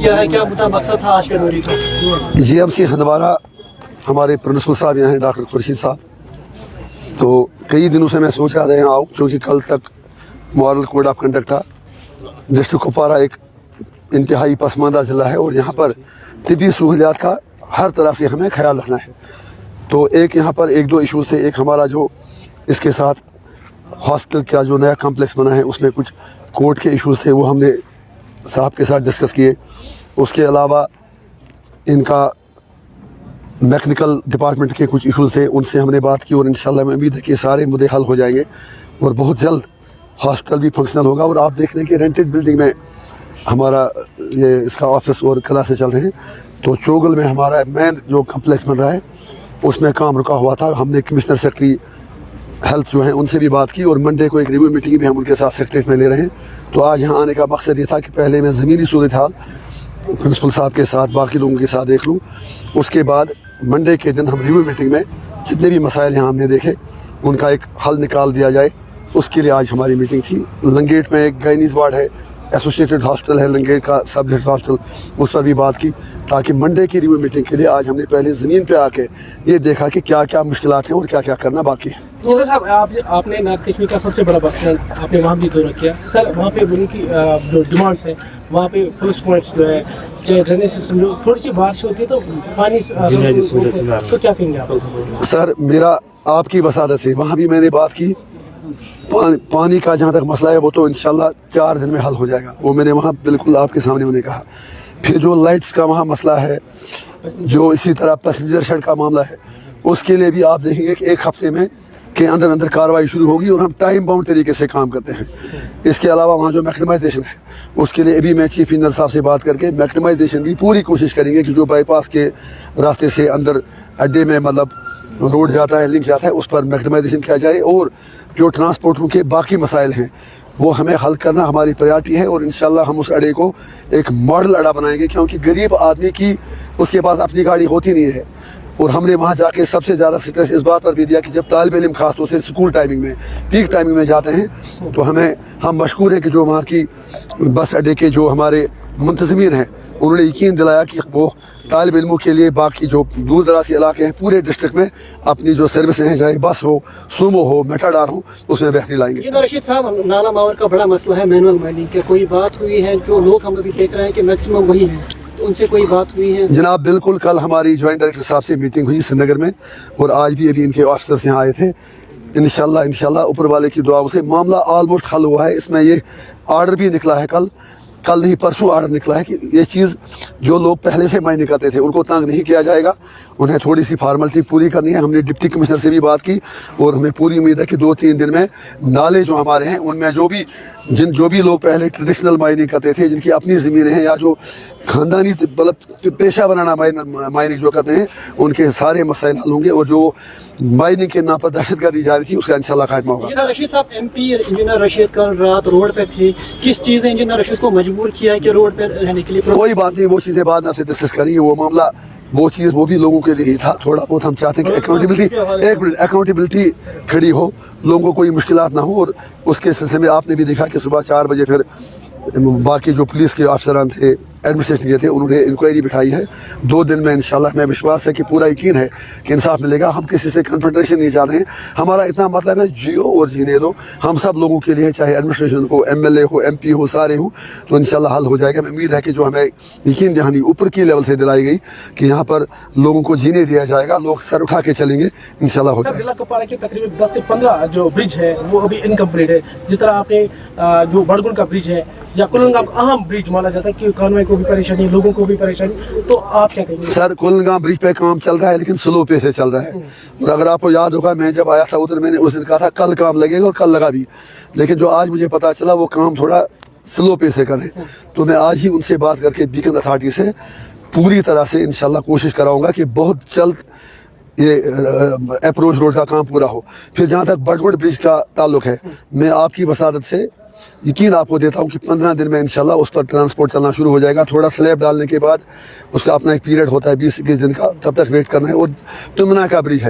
کیا ہے, کیا مقصد تھا آج کے دورے کا؟ GMC ہندوارہ ہمارے پرنسپل صاحب یہاں ہیں ڈاکٹر خورشید صاحب. تو کئی دنوں سے میں سوچ رہا تھا یہاں آؤں, کیونکہ کل تک ماڈل کوڈ آف کنڈکٹ تھا. ڈسٹرکٹ کپوارہ ایک انتہائی پسماندہ ضلع ہے اور یہاں پر طبی سہولیات کا ہر طرح سے ہمیں خیال رکھنا ہے. تو ایک یہاں پر ایک دو ایشوز تھے. ایک ہمارا جو اس کے ساتھ ہاسپٹل کا جو نیا کمپلیکس بنا ہے اس میں کچھ کورٹ کے ایشوز تھے, وہ ہم نے صاحب کے ساتھ ڈسکس کیے. اس کے علاوہ ان کا میکنیکل ڈپارٹمنٹ کے کچھ ایشوز تھے, ان سے ہم نے بات کی اور انشاءاللہ میں امید ہے کہ سارے مدعے حل ہو جائیں گے اور بہت جلد ہاسپٹل بھی فنکشنل ہوگا. اور آپ دیکھ رہے ہیں کہ رینٹڈ بلڈنگ میں ہمارا یہ اس کا آفس اور کلاسیں چل رہے ہیں. تو چوگل میں ہمارا مین جو کمپلیکس بن رہا ہے اس میں کام رکا ہوا تھا. ہم نے کمشنر سیکرٹری ہیلتھ جو ہیں ان سے بھی بات کی اور منڈے کو ایک ریویو میٹنگ بھی ہم ان کے ساتھ سیکریٹریٹ میں لے رہے ہیں. تو آج یہاں آنے کا مقصد یہ تھا کہ پہلے میں زمینی صورتحال پرنسپل صاحب کے ساتھ باقی لوگوں کے ساتھ دیکھ لوں, اس کے بعد منڈے کے دن ہم ریویو میٹنگ میں جتنے بھی مسائل یہاں ہم نے دیکھے ان کا ایک حل نکال دیا جائے. اس کے لیے آج ہماری میٹنگ تھی. لنگیٹ میں ایک گائنیز وارڈ ہے, ایسوسیٹڈ ہاسپٹل ہے لنگیٹ کا سب ڈسٹرکٹ ہاسپٹل, اس پر بھی بات کی تاکہ منڈے کی ریویو میٹنگ کے لیے آج ہم نے پہلے زمین پہ آ کے یہ دیکھا کہ کیا کیا مشکلات ہیں اور کیا کیا کرنا باقی ہے. صاحب آپ نے نارتھ کشمیر کا سب سے بڑا بس اسٹینڈ آپ نے وہاں بھی دورہ کیا سر. وہاں پہ ان کی جو ڈیمانڈس ہیں وہاں پہ فلس پوائنٹس جو ہے ڈرینیج سسٹم, جو تھوڑی سی بارش ہوتی ہے تو پانی تو کیا کہیں گے آپ؟ سر میرا آپ کی وسادت سے وہاں بھی میں نے بات کی. پانی کا جہاں تک مسئلہ ہے وہ تو انشاءاللہ 4 دن میں حل ہو جائے گا, وہ میں نے وہاں بالکل آپ کے سامنے انہیں کہا. پھر جو لائٹس کا وہاں مسئلہ ہے, جو اسی طرح پیسنجر شیڈ کا معاملہ ہے, اس کے لیے بھی آپ دیکھیں گے کہ 1 ہفتے میں کے اندر کارروائی شروع ہوگی اور ہم ٹائم باؤنڈ طریقے سے کام کرتے ہیں. اس کے علاوہ وہاں جو میکنمائزیشن ہے اس کے لیے ابھی میں چیف انجینئر صاحب سے بات کر کے میکنمائزیشن بھی پوری کوشش کریں گے کہ جو بائی پاس کے راستے سے اندر اڈے میں مطلب روڈ جاتا ہے لنک جاتا ہے اس پر میکنمائزیشن کیا جائے. اور جو ٹرانسپورٹوں کے باقی مسائل ہیں وہ ہمیں حل کرنا ہماری پریارٹی ہے اور انشاءاللہ ہم اس اڈے کو ایک ماڈل اڈا بنائیں گے, کیونکہ غریب آدمی کی اس کے پاس اپنی گاڑی ہوتی نہیں ہے. اور ہم نے وہاں جا کے سب سے زیادہ سٹریس اس بات پر بھی دیا کہ جب طالب علم خاص طور سے اسکول ٹائمنگ میں پیک ٹائمنگ میں جاتے ہیں تو ہم مشکور ہیں کہ جو وہاں کی بس اڈے کے جو ہمارے منتظمین ہیں انہوں نے یقین دلایا کہ وہ طالب علموں کے لیے باقی جو دور دراز کے علاقے ہیں پورے ڈسٹرکٹ میں اپنی جو سروسیں ہیں چاہے بس ہو, سومو ہو, میٹاڈار ہو, اس میں بہتری لائیں گے. انجینئر رشید صاحب, نالا ماور کا بڑا مسئلہ ہے مینول مائننگ کا, کوئی بات ہوئی ہے؟ جو لوگ ہم ابھی دیکھ رہے ہیں کہ میکسیمم وہی ہیں, ان سے کوئی بات ہوئی ہے؟ جناب بالکل, کل ہماری جوائنٹ ڈائریکٹر صاحب سے میٹنگ ہوئی سری نگر میں اور آج بھی ابھی ان کے آفیسرس یہاں آئے تھے. انشاءاللہ اوپر والے کی دعاؤں سے معاملہ آلموسٹ حل ہوا ہے. اس میں یہ آرڈر بھی نکلا ہے, کل نہیں پرسوں آرڈر نکلا ہے کہ یہ چیز جو لوگ پہلے سے مائننگ کرتے تھے ان کو تنگ نہیں کیا جائے گا, انہیں تھوڑی سی فارملٹی پوری کرنی ہے. ہم نے ڈپٹی کمشنر سے بھی بات کی اور ہمیں پوری امید ہے کہ 2-3 دن میں نالے جو ہمارے ہیں ان میں جو بھی لوگ پہلے ٹریڈیشنل مائننگ کرتے تھے, جن کی اپنی زمینیں ہیں یا جو خاندانی مطلب پیشہ بنانا مائننگ جو کرتے ہیں, ان کے سارے مسائل حل ہوں گے اور جو مائننگ کے نام پر دہشت گردی جاری تھی اس کا انشاءاللہ خاتمہ ہوگا. انجینئر رشید صاحب, MP انجینئر رشید کل رات روڈ پہ تھے, کس چیز نے انجینئر رشید کو مجبور کیا ہے کہ روڈ پہ رہنے کے لیے؟ کوئی بات نہیں, وہ چیزیں بعد میں آپ سے ڈسکس کریں گے. وہ معاملہ وہ بھی لوگوں کے لیے ہی تھا. تھوڑا بہت ہم چاہتے ہیں کہ اکاؤنٹیبلٹی کھڑی ہو, لوگوں کو کوئی مشکلات نہ ہو. اور اس کے سلسلے میں آپ نے بھی دیکھا کہ صبح 4 بجے پھر باقی جو پولیس کے افسران تھے, ایڈمنسٹریشن کے تھے, انہوں نے انکوائری بٹھائی ہے. 2 دن میں انشاءاللہ میں وشواس ہے کہ پورا یقین ہے کہ انصاف ملے گا. ہم کسی سے کنفرنٹیشن نہیں چاہتے ہیں. ہمارا اتنا مطلب ہے جیو اور جینے دو, ہم سب لوگوں کے لیے, چاہے ایڈمنسٹریشن ہو, MLA ہو, MP ہو, سارے ہوں, تو انشاءاللہ حل ہو جائے گا. میں امید ہے کہ جو ہمیں یقین دہانی اوپر کی لیول سے دلائی گئی کہ یہاں پر لوگوں کو جینے دیا جائے گا, لوگ سر اٹھا کے چلیں گے, انشاءاللہ ہو جائے گا. ضلع کپوارہ کے تقریباً 10 سے 15 جو برج ہے وہ ابھی انکمپلیٹ ہے. جس طرح آپ نے جو بڑگن کا برج ہے یا کلنگام اہم برج مانا جاتا ہے کہ کانوے کو بھی پریشانی, لوگوں کو بھی پریشانی, تو آپ کیا کہیں گے؟ سر کلنگام برج پہ کام چل رہا ہے لیکن سلو پے سے چل رہا ہے. اور اگر آپ کو یاد ہوگا میں جب آیا تھا ادھر میں نے اس دن کہا تھا کل کام لگے گا اور کل لگا بھی, لیکن جو آج مجھے پتا چلا وہ کام تھوڑا سلو پے سے کریں. تو میں آج ہی ان سے بات کر کے بیکن اتھارٹی سے پوری طرح سے انشاءاللہ کوشش کراؤں گا کہ بہت جلد یہ اپروچ روڈ کا کام پورا ہو. پھر جہاں تک بڑگوڑ برج کا تعلق ہے, میں آپ کی وسادت سے یقین آپ کو دیتا ہوں کہ 15 دن میں انشاءاللہ اس پر ٹرانسپورٹ چلنا شروع ہو جائے گا. تھوڑا سلیب ڈالنے کے بعد اس کا اپنا ایک پیریڈ ہوتا ہے 20-21 دن کا, تب تک ویٹ کرنا ہے. اور تمنا کا برج ہے,